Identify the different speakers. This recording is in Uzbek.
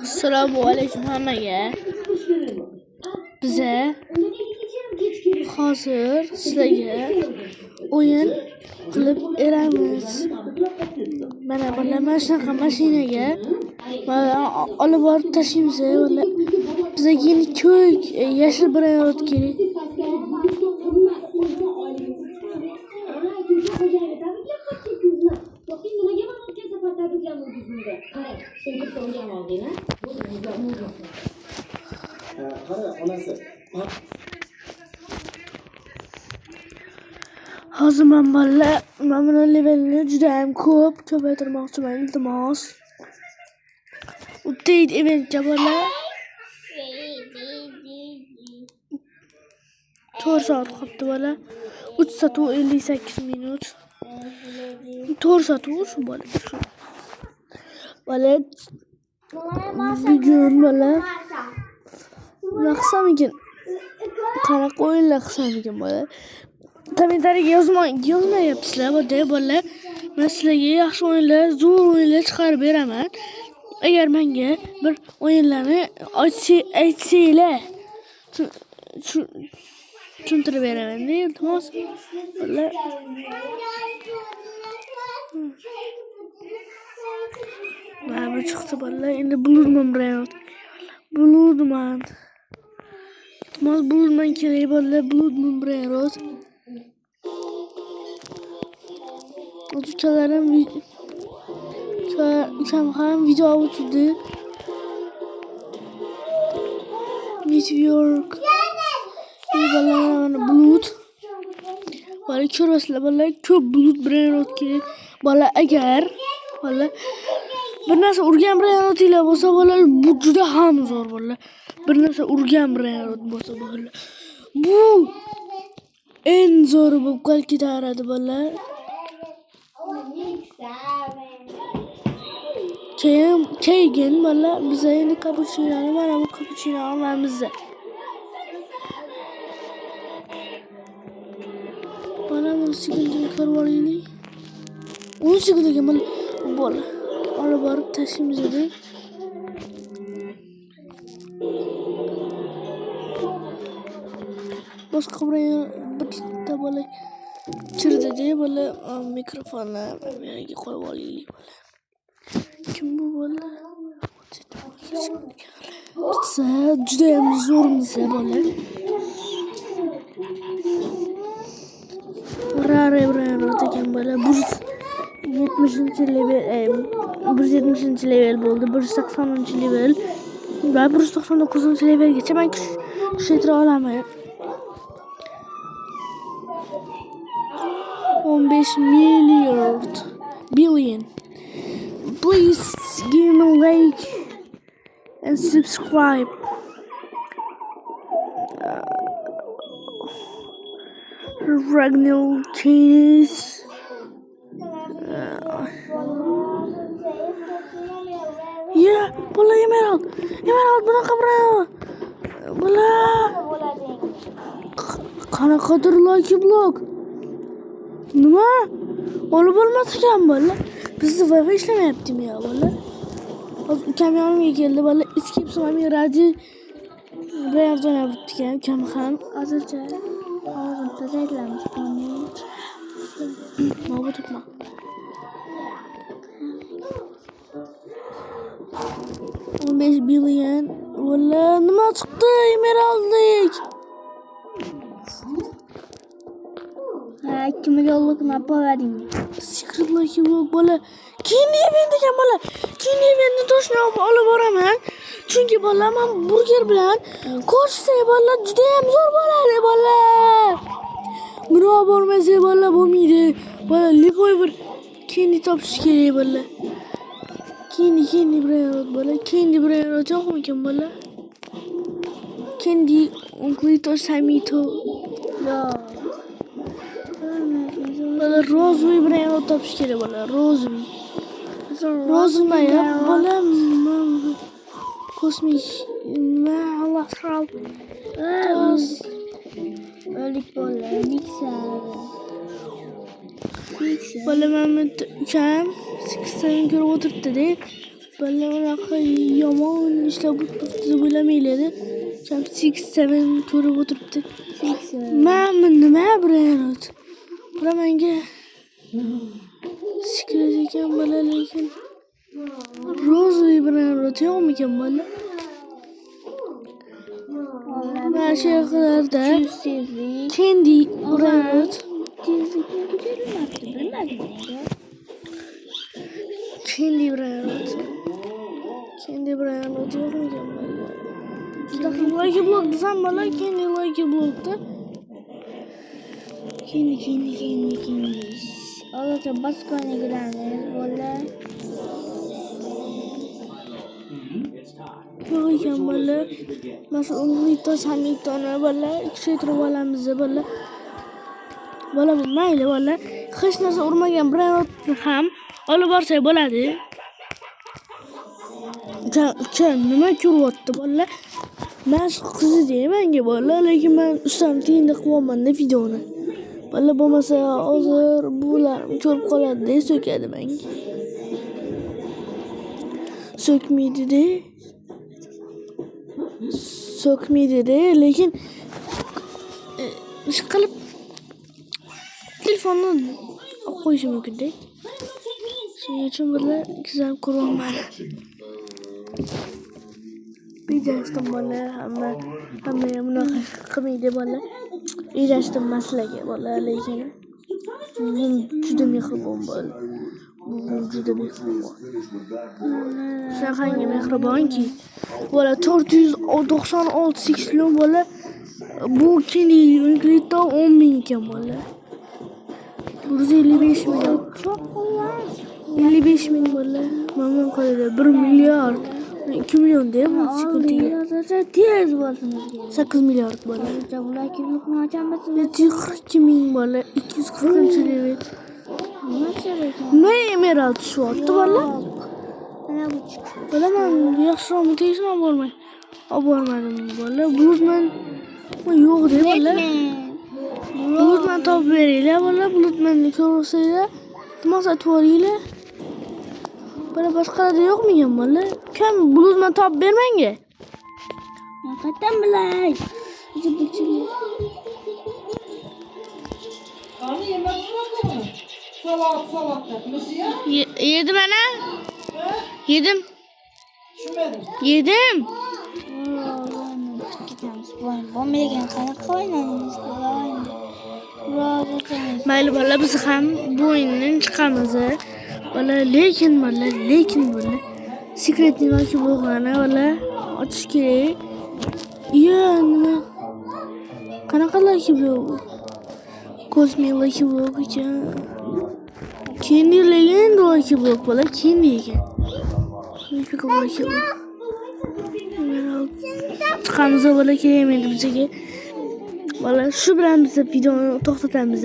Speaker 1: Assalomu alaykum hammaga. Biza hozir sizlarga o'yin qilib beramiz. Mana shunaqa mashinaga olib borib tashlaymiz. Bizga ko'k, yashil brayot kerak. Hozir men bolalar mana levelni juda ham ko'paytirmoqchiman, iltimos. Update eventga bolalar 4 soat qolibdi bolalar. 3 soat 58 minut. 4 soat shu bolalar. Bolalar bugun bolalar naqsamikin qanaqa o'yinlar qilsamikin bolalar. Kommentariyaga yozmayapsizlar bolalar. Men sizlarga yaxshi o'yinlar, zo'r o'yinlar chiqarib beraman. Agar menga bir o'yinlarni aytsanglar, tushuntirib beraman-da, iltimos. Bolalar mana bu chiqdi bolalar. Endi Bloodman brayot. Bloodman. Iltimos Bloodman kerak bolalar, Bloodman brayot. Ukalarim ukam ham video o'tdi. Meteor bolalar bulut. Bolalar ko'rasizlar bolalar, ko'p bulut brayot kerak. Bolalar agar bolalar bir narsa urgan brayotinglar bo'lsa bolalar, bu juda ham zo'r bolalar. Bir narsa urgan brayot bo'lsa bolalar, bu eng zo'ri bo'lib qolib ketaradi bolalar. Keyin bolalar biz endi kapuchinoni mana bu kapuchino olamiz. Mana bu sekundaga ko'rib olaylik. 10 sekundaga bola olib borib tashlaymiz edi. Boshqa bitta bola kirdi-da, bola mikrofonni menga qo'yib olaylik bola. Kim bu bola? Bitsa juda ham zo'rmiz bola. Rare brayot ekan bola. 170 level bo'ldi, 180 level va 199 levelgacha men kuchaytira olaman. 15 billion. Please give me a like and subscribe. Ragnar Keys. Yeah, bola emerald bunaqa brayot. Bola qanaqadir lucky block. Nima? Olib bo'lmas ekan bola. Bizda Wi-Fi ishlamayaptimi ya bola? Hozir ukam yonimga keldi bola. Escape Swami radio brayot o'ynayapti ekan. Ukam ham hozircha og'zini tozalamiz. Mana tutma. $15 billion. Bola nima chiqdi? Emeraldlik. 2 millionlik naporading. Secret lucky block bola. Keyin event ekan bola. Keyin eventni to'shni olib boraman. Chunki bola men burger bilan ko'rishsa bola juda ham zo'r bo'ladi bola. Buni olib bormasa bola bo'lmaydi. Bola lipoy bir kendi topish kerak bola. Kendi brayot bola. Kendi brayot yo'qmi ekan bola? Kendi onklito samito. Yo. Bola rozvoy brayot topish kerak bola. Rozvoy ya bola. Kosmik. Allah sağ Ölik bola. Bola Mehmet ukam 8 ko'rib o'tiribdi-da. Balla unaqa yomon ishlar bo'lib turibdi deb o'ylamaylar. Kam 6-7 ko'rib o'tiribdi. Mana nima brend? Bula menga sikret ekan bola lekin rozvoy brend yo'qmikan bola? Mana shu yerlarda Candy brend
Speaker 2: Tezlikni ko'tarilmabdi, bilmadim nega.
Speaker 1: Candy brend yo'qmikan bola? Juda ham like blog desam bola, Candy like blogda.
Speaker 2: Kendi. Alloga basqona giramiz, bola.
Speaker 1: Yo'q ekan bola. Masalan, 10 ta sanitona bola, kuchaytirib olamiz bola. Bola mayli bola. Hech narsa urmagan brendni ham olib borsak bo'ladi. Nima ko'ryapti bola? Men qizi deyman-ga bola, lekin men ustam tiyinda qilyapman-da videoni. Bola bo'lmasa hozir bular ko'rib qoladi-da, so'kadi menga. So'kmaydi-da, lekin ish qilib telefonni olib qo'yishi mumkin-da. Shuning uchun bular kuzatib ko'ryapman. Bejashdim bola, hamma bunaqa qilmaydi bola. Bejashdim maslaga bola, lekin bu juda mehribon bola. Bu juda mehribon. Shunaqangi mehribonki, bola 496 million bola. Bu kendi Uniqlo 10 ming ekan bola. 155 million.
Speaker 2: Çok qulay.
Speaker 1: 55 ming bola. Mamnun qoladi. 1 milliard. 2 million deb sekundiga.
Speaker 2: Tez bo'lsangiz kerak.
Speaker 1: 8 milliard bola.
Speaker 2: Bular kimlikni ochamiz.
Speaker 1: 742 ming bola. 240-level.
Speaker 2: Nima kerak?
Speaker 1: Nima emerald tushyapti bola?
Speaker 2: Mana bu chiqdi.
Speaker 1: Bola men yaxshiroq mutation olib bormadim bola. Bulutman yo'q deb bola. Bulutman topib beringlar bola. Bulutmanni ko'rsanglar, iltimos aytib yuboringlar. Bola boshqalarda yo'qmikan bola? Kim bulutman topib bermanga?
Speaker 2: Men qayerdan bilay?
Speaker 3: Ani yemek mi? Salat yapmış ya.
Speaker 1: Yedim ana. Yedim.
Speaker 3: Yedim.
Speaker 2: Bo'lmagan qanaqa o'ynadingiz bular?
Speaker 1: Mayli bola, biz ham bu o'yindan chiqamiz. Bola, lekin bola. Sekretni yoki bo'lgani bola ochish kerak. Nima? Qanaqa like blog? Kosmik like blog ekan. Candy Legend like blog bola, Candy ekan. Like blog. Chiqamiz bola, kerakmaydi bizga. Bola, shu bilan biz videoni to'xtatamiz.